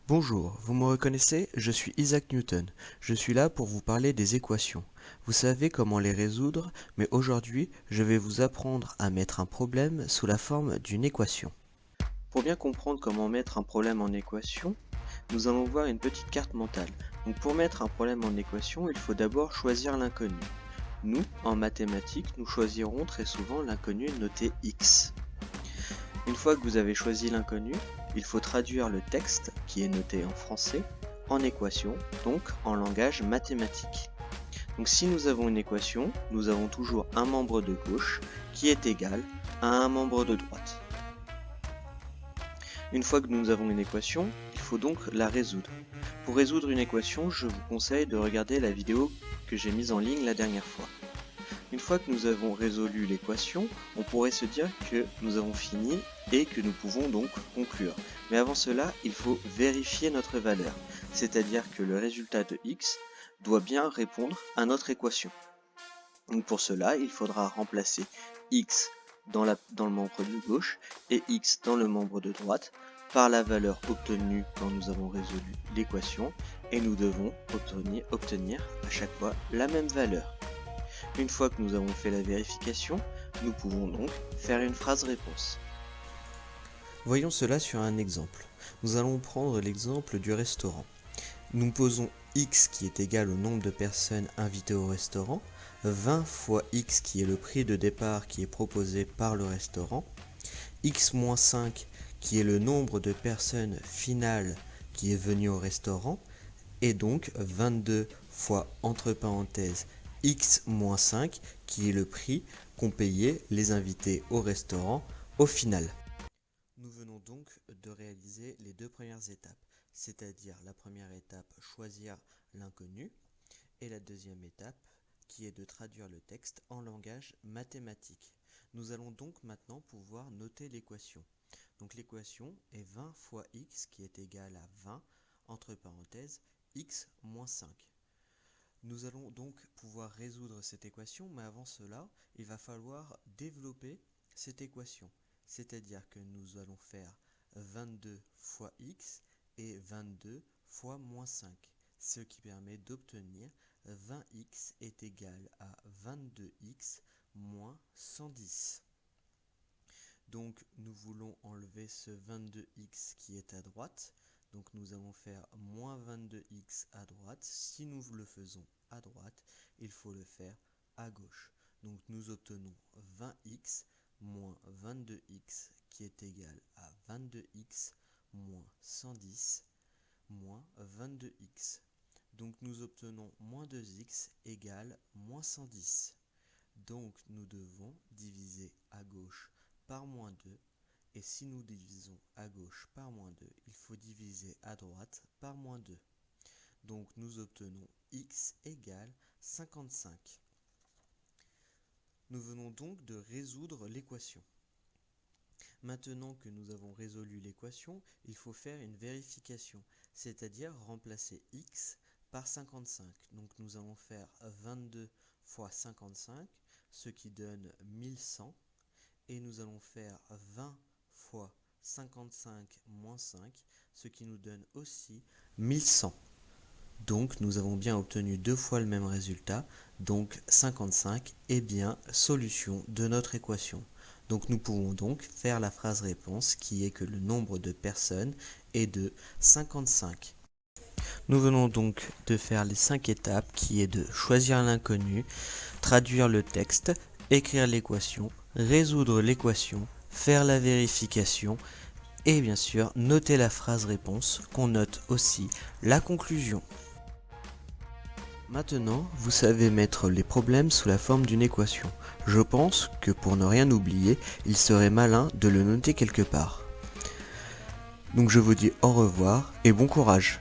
Bonjour, vous me reconnaissez? Je suis Isaac Newton. Je suis là pour vous parler des équations. Vous savez comment les résoudre, mais aujourd'hui, je vais vous apprendre à mettre un problème sous la forme d'une équation. Pour bien comprendre comment mettre un problème en équation, nous allons voir une petite carte mentale. Donc pour mettre un problème en équation, il faut d'abord choisir l'inconnu. Nous, en mathématiques, nous choisirons très souvent l'inconnu noté x. Une fois que vous avez choisi l'inconnu, il faut traduire le texte, qui est noté en français, en équation, donc en langage mathématique. Donc si nous avons une équation, nous avons toujours un membre de gauche qui est égal à un membre de droite. Une fois que nous avons une équation, il faut donc la résoudre. Pour résoudre une équation, je vous conseille de regarder la vidéo que j'ai mise en ligne la dernière fois. Une fois que nous avons résolu l'équation, on pourrait se dire que nous avons fini et que nous pouvons donc conclure. Mais avant cela, il faut vérifier notre valeur, c'est-à-dire que le résultat de x doit bien répondre à notre équation. Donc pour cela, il faudra remplacer x dans le membre de gauche et x dans le membre de droite par la valeur obtenue quand nous avons résolu l'équation, et nous devons obtenir à chaque fois la même valeur. Une fois que nous avons fait la vérification, nous pouvons donc faire une phrase réponse. Voyons cela sur un exemple. Nous allons prendre l'exemple du restaurant. Nous posons x qui est égal au nombre de personnes invitées au restaurant, 20 fois x qui est le prix de départ qui est proposé par le restaurant, x-5 qui est le nombre de personnes finales qui est venu au restaurant, et donc 22 fois entre parenthèses x-5 qui est le prix qu'ont payé les invités au restaurant au final. Nous venons donc de réaliser les deux premières étapes, c'est-à-dire la première étape, choisir l'inconnu, et la deuxième étape, qui est de traduire le texte en langage mathématique. Nous allons donc maintenant pouvoir noter l'équation. Donc l'équation est 20 fois x qui est égal à 20, entre parenthèses, x-5. Nous allons donc pouvoir résoudre cette équation, mais avant cela, il va falloir développer cette équation. C'est-à-dire que nous allons faire 22 fois x et 22 fois moins 5, ce qui permet d'obtenir 20x est égal à 22x moins 110. Donc nous voulons enlever ce 22x qui est à droite. Donc nous allons faire moins 22x à droite. Si nous le faisons à droite, il faut le faire à gauche. Donc nous obtenons 20x moins 22x qui est égal à 22x moins 110 moins 22x. Donc nous obtenons moins 2x égale moins 110. Donc nous devons diviser à gauche par moins 2. Et si nous divisons à gauche par moins 2, il faut diviser à droite par moins 2. Donc nous obtenons x égale 55. Nous venons donc de résoudre l'équation. Maintenant que nous avons résolu l'équation, il faut faire une vérification, c'est-à-dire remplacer x par 55. Donc nous allons faire 22 fois 55, ce qui donne 1100. Et nous allons faire 20 fois 55 moins 5, ce qui nous donne aussi 1100. Donc nous avons bien obtenu deux fois le même résultat, donc 55 est bien solution de notre équation. Donc nous pouvons donc faire la phrase réponse qui est que le nombre de personnes est de 55. Nous venons donc de faire les 5 étapes qui est de choisir l'inconnu, traduire le texte, écrire l'équation, résoudre l'équation, faire la vérification et bien sûr noter la phrase réponse qu'on note aussi la conclusion. Maintenant, vous savez mettre les problèmes sous la forme d'une équation. Je pense que pour ne rien oublier, il serait malin de le noter quelque part. Donc je vous dis au revoir et bon courage.